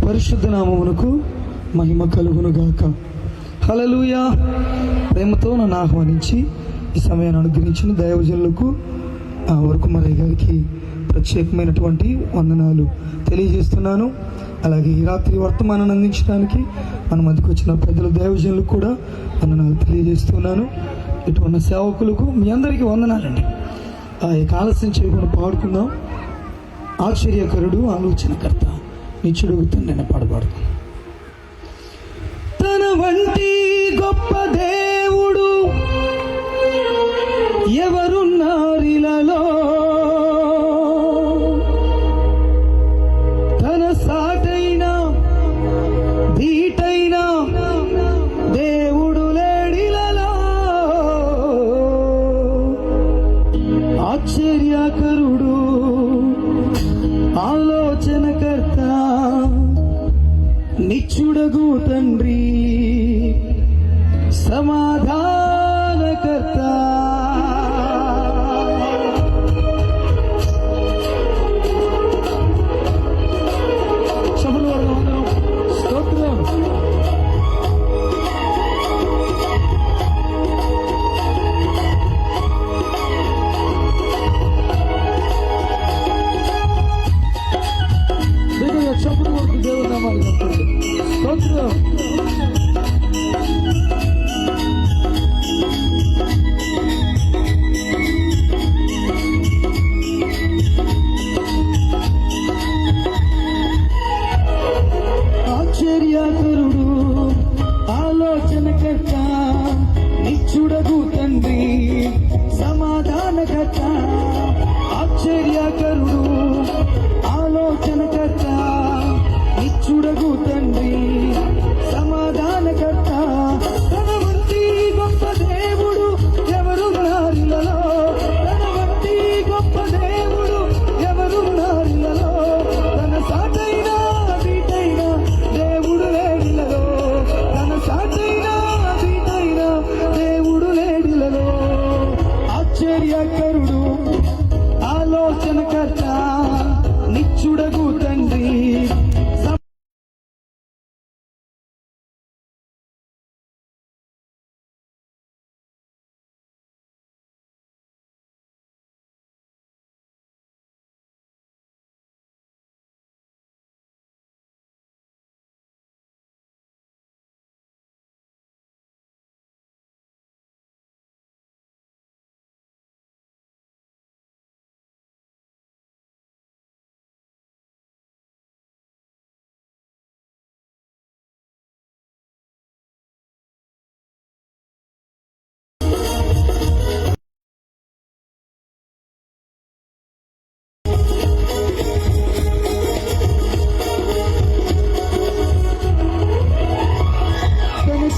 పరిశుద్ధ నామమునకు మహిమ కలుగునుగాక. హల్లెలూయా. ప్రేమతో నన్ను ఆహ్వానించి ఈ సమయాన్ని అనుగ్రహించిన దైవజనులకు వరకుమరయ్య గారికి ప్రత్యేకమైనటువంటి వందనాలు తెలియజేస్తున్నాను. అలాగే ఈ రాత్రి వర్తమానాన్ని అందించడానికి మన మధ్యకు వచ్చిన పెద్దల దైవజనులకు కూడా వందనాలు తెలియజేస్తున్నాను. ఇటువంటి సేవకులకు మీ అందరికీ వందనాలండి. ఈ ఆలస్యం చేయకుండా పాడుకుందాం. ఆశ్చర్యకరుడు, ఆలోచనకర్త, నిత్యుడు తండ్రి పాడబడతాం. తన వంటి గొప్ప దేవుడు ఎవరున్నారిలలో, తన సాటైనా ధీటైనా దేవుడు లేడిలలో. ఆశ్చర్యకరుడు, ఆలోచనకర్త, నిత్యుడగు తండ్రి, సమాధానకర్త. దేవుడు నామాలు స్తోత్రం. ఆశ్చర్యకరుడు, ఆలోచనకర్త, నిత్యుడగు తండ్రి, సమాధానకర్త. ఆశ్చర్యకరుడు, ఆలోచనకర్త, నిత్యుడగు తండ్రి, సమాధానకర్త. తన వంటి గొప్ప దేవుడు ఎవరున్నారిలలో, తన వంటి గొప్ప దేవుడు ఎవరున్నారిలలో. తన సాటైనా వీటైనా దేవుడు లేడిలలో, తన సాటైనా వీటైనా దేవుడు లేడిలలో. ఆశ్చర్యకరుడు, ఆలోచనకర్త, నిత్యుడగు తండ్రి.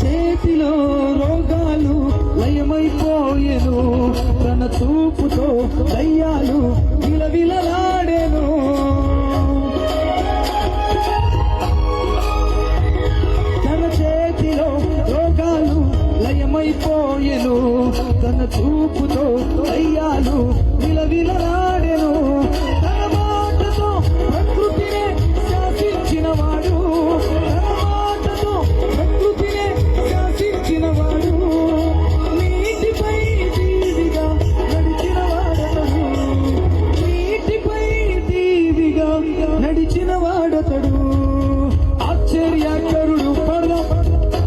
చేతిలో రోగాలు లయమైపోయెను, తన చూపుతో దయ్యాలు విలవిలలాడెను. తన చేతిలో రోగాలు లయమైపోయెను, తన చూపుతో దయ్యాలు విలవిలలాడెను. తన మాటతో ప్రకృతినే శాసించినవాడు, నీటిపై దీవిగా నడిచిన వాడతడు, నీటిపై దీవిగా నడిచిన వాడతడు. ఆశ్చర్యకరుడు,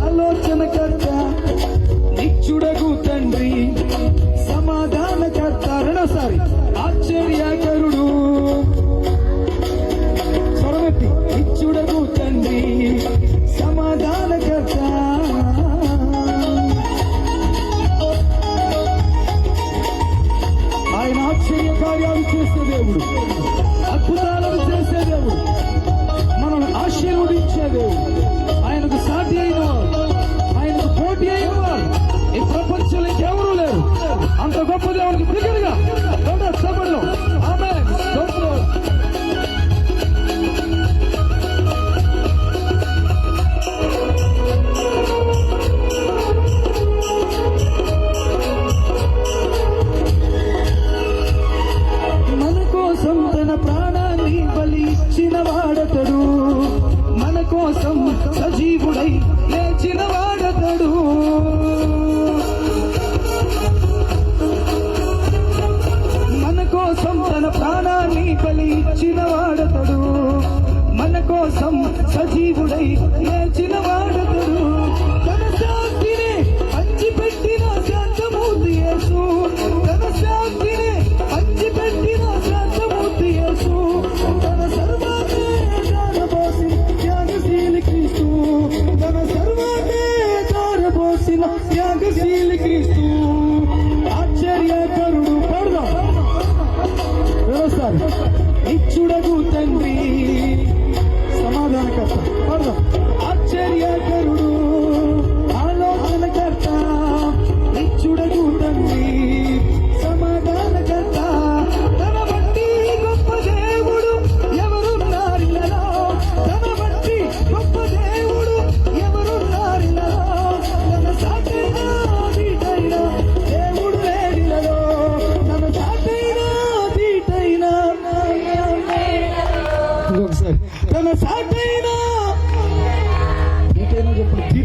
ఆలోచనకర్త, నిత్యుడగు తండ్రి, సమాధానకర్త. రెండోసారి ఆశ్చర్యకరుడు, స్వరమెత్తి, నిత్యుడగు తండ్రి, సమాధానకర్త. ఆయన ఆశ్చర్య కార్యాలు చేసే దేవుడు, అద్భుతాలను చేసే దేవుడు, మనల్ని ఆశీర్వదించే దేవుడు. ఆయనకు సాటి అయిన వారు, ఆయనకు పోటీ అయిన వారు ఈ ప్రపంచంలో ఇంకెవరూ లేరు. అంత గొప్ప దేవునికి బిగ్గరగా సభలో ఆమేన్. మన కోసం తన ప్రాణాన్ని బలి ఇచ్చిన వాడతడు, మన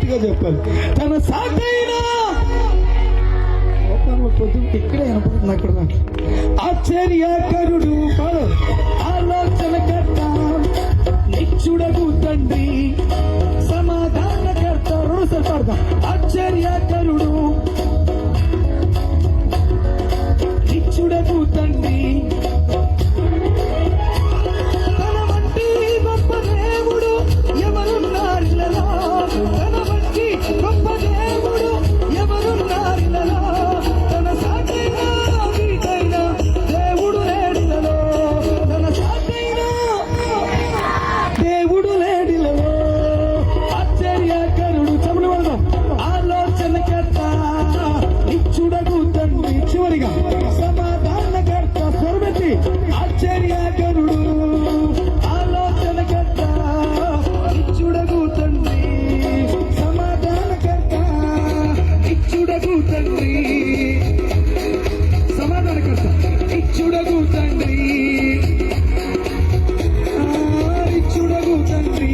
గట్టిగా చెప్పాలి. తన సాటైనా పొద్దు ఇక్కడే వినపడుతుంది, అక్కడ ఆశ్చర్యకరుడు, ఆలోచనకర్త, నిత్యుడగు తండ్రి, సమాధానకర్త. రెండుసార్లు పాడదాం. ఆశ్చర్యకరుడు, నిత్యుడగు తండ్రి, తన వంటి గొప్ప దేవుడు ఎవరున్నారిలలో, తన వంటి గొప్ప దేవుడు ఎవరున్నారిలలో, తన సాటైన వీటైన దేవుడు లేడిలలో, తన సాటైన దేవుడు లేడిలలో. ఆశ్చర్యకరుడు, చెవులు పడదాం. ఆలోచనకర్త, నిత్యుడగు తండ్రి, చివరిగా సమాధానకర్త. స్వరమెత్తి ఆశ్చర్యకరుడు, ఆలోచనకర్త, నిత్యుడగు తండ్రి, సమాధానకర్త, నిత్యుడగు తండ్రి, సమాధానకర్త, నిత్యుడగు తండ్రి, నిత్యుడగు తండ్రి,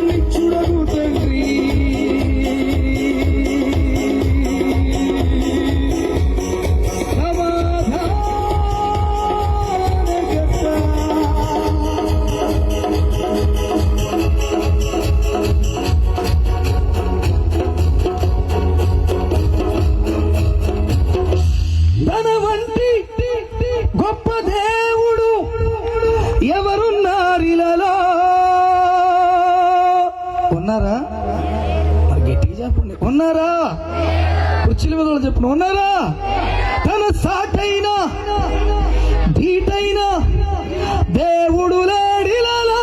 నిత్యుడగు తండ్రి, తన వంటి గొప్ప దేవుడు ఎవరున్నారిలలో. ఉన్నారా? మరి గట్టిగా చెప్పండి, ఉన్నారా? కుర్చీల మీద చెప్పండి, ఉన్నారా? తన సాటైన ధీటైన దేవుడు లేడిలలో.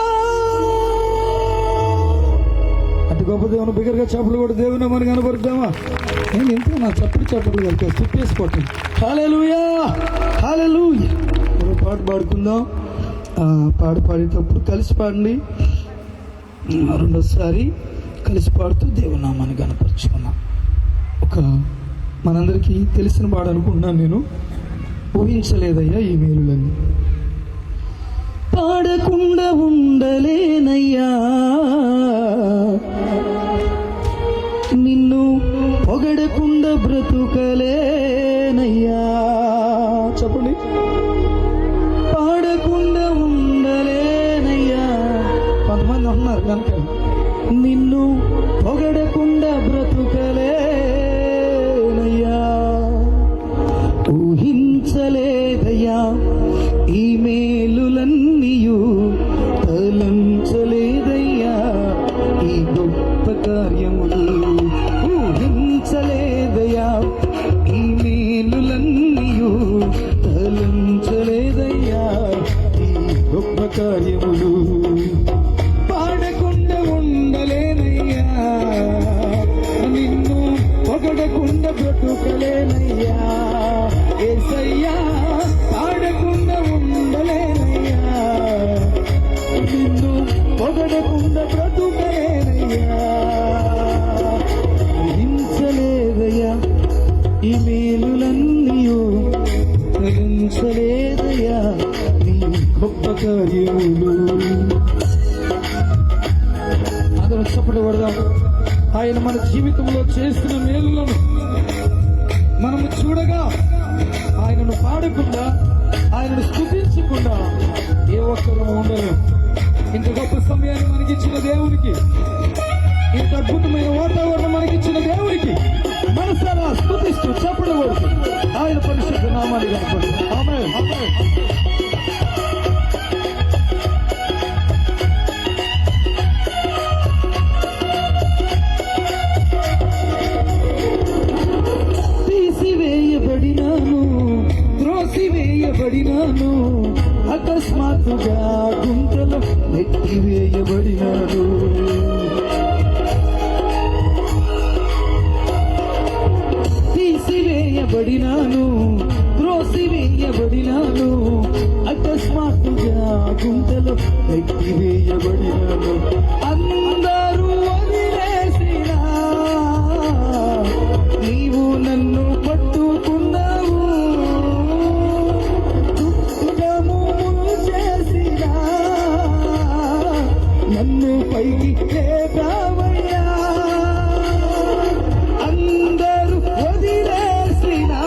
అటు గొప్ప దేవుని బిగ్గరగా చప్పట్లు కూడా దేవుని మనం కనపరుద్దామా? నేను ఎంతో నా చప్పట్లు కలిపి తిప్పేసుకోవటం. హల్లెలూయా, హల్లెలూయా. ఒక పాట పాడుకుందాం. పాడేటప్పుడు కలిసి పాడండి. రెండోసారి కలిసి పాడుతూ దేవుని నామాన్ని కనపరుచుకున్నాం. ఒక మనందరికీ తెలిసిన పాట అనుకుంటున్నాను నేను. ఊహించలేదయ్యా ఈ మేలులని. పాడకుండా ఉండలేనయ్యా, నిన్ను పొగడకుండా బ్రతుకలేనయ్యా. చెప్పండి. పాడకుండా ఉండలేనయ్యా. కొంతమంది ఉన్నారు కనుక నిన్ను పొగడకుండా బ్రతుకలేనయ్యా. ఊహించలేదయ్యా ఈ మేలులన్నీయు, తలంచలేదయ్యా ఈ గొప్ప కార్యములు. ఊహించలేదయ్యా ఈ మేలులన్నీయు, తలంచలేదయ్యా ఈ గొప్ప కార్యములు. పాడకుండా ఉండలేనయ్యా, నిన్ను పొగడకుండా బ్రతుకలేనయ్యా. యేసయ్యా పాడకుండా ఉండలేనయ్యా, నిన్ను పొగడకుండా బ్రతుకలేనయ్యా. ఊహించలేదయ్యా ఈ మేలులన్నీయు, తలంచలేదయ్యా నీ గొప్ప కార్యములు. అందరూ చప్పట్లు కొడదాం. ఆయన మన జీవితంలో చేసిన మేలులను మనము చూడగా, ఆయనను పాడకుండా, ఆయనను స్తుతించకుండా ఏ ఒక్కరూ ఉండలేము. ఇంత గొప్ప సమయాన్ని మనకిచ్చిన దేవునికి, ఇంత అద్భుతమైన వాతావరణం మనకిచ్చిన దేవునికి మనసారా స్తుతిస్తూ చప్పట్లు కొడుతూ ఆయన పరిశుద్ధ నామాన్ని కనపడు. ఆమేన్. తీసివేయబడినాను, త్రోసివేయబడినాను, అకస్మాత్తుగా గుంటలో నెట్టివేయబడినాను. తీసివేయబడినాను, త్రోసివేయబడినాను, అకస్మాత్తుగా గుంటలో నెట్టివేయబడినాను. అందరూ వదిలేసినా నీవు నన్ను పట్టుకున్నావు. దుఃఖము చేసినా నన్ను పైకి లేపావయ్యా. అందరూ వదిలేసినా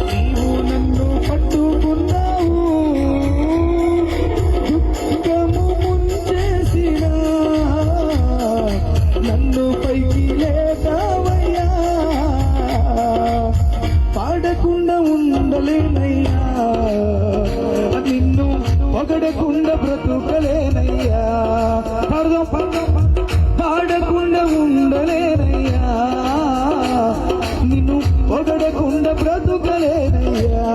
నీవు నన్ను పట్టుకున్నావు. దుఃఖము ముంచేసినా నన్ను పైకి లేపావయ్యా. పాడకుండా ఉండలేనయ్యా, నిన్ను పొగడకుండా బ్రతుకలేనయ్యా. పాడకుండా ఉండలేనయ్యా, నిన్ను పొగడకుండా బ్రతుకలేనయ్యా.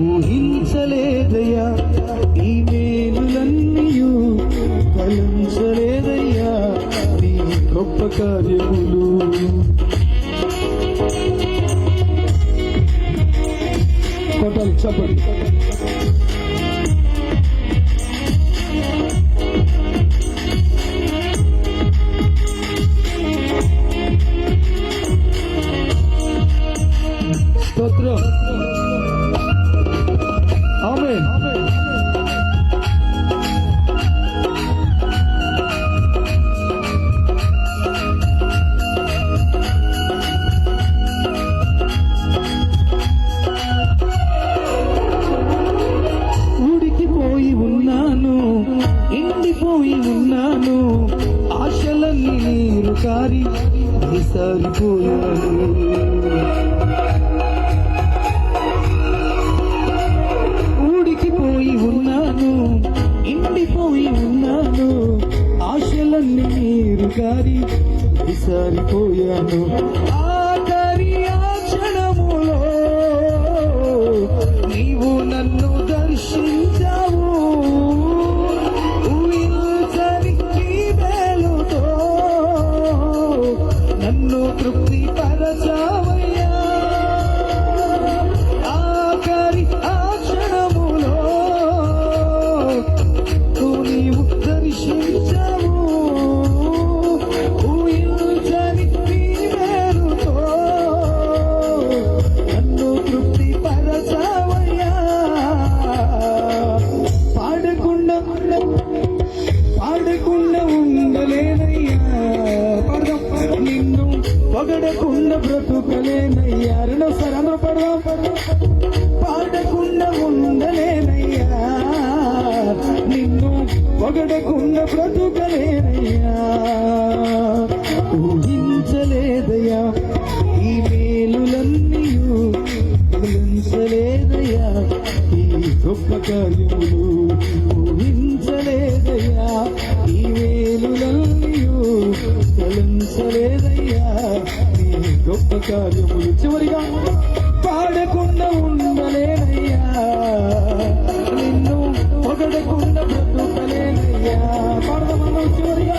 ఊహించలేదయ్యా ఈ మేలులన్నీయు, తలంచలేదయ్యా నీ గొప్ప కార్యములు. కొట్టాలి చెప్పండి. స్తోత్రం. ఆమేన్. ఊడికిపోయి ఉన్నాను, ఎండిపోయి ఉన్నాను, ఆశలన్నీ నీరు కారి విసారిపోయాను. ఊడికిపోయి ఉన్నాను, ఎండిపోయి ఉన్నాను, ఆశలన్నీ నీరు కారి విసారిపోయాను. ఆఖరి ఆ క్షణములో నీవు నన్ను దర్శించావు. ఊహించని ఈ మేలుతో నన్ను తృప్తి పరచావయ్యా. ఆఖరి ఆ క్షణములో నీవు దర్శించావు. ఊహించని ఈ మేలుతో నన్ను తృప్తి పరచావయ్యా. పాడకుండా ఉండలేనయ్యా, నిన్ను పొగడకుండా బ్రతుకలేనయ్యా. రెండోసారి అందరూ పడదాం. పాడకుండా ఉండలేనయ్యా, నిన్ను పొగడకుండా బ్రతుకలేనయ్యా. ఊహించలేదయ్యా ఈ మేలులన్నీయు, ఊహించలేదయ్యా ఈ గొప్ప కార్యములు. ఊహించలేదయ్యా ఈ మేలులన్నీయు, తలంచలేదయ్యా నీ గొప్ప కార్యములు. చివరిగా పాడకుండా ఉండలేనయ్యా, నిన్ను పొగడకుండా బ్రతుకలేనయ్యా. పాడదామన్నా చివరిగా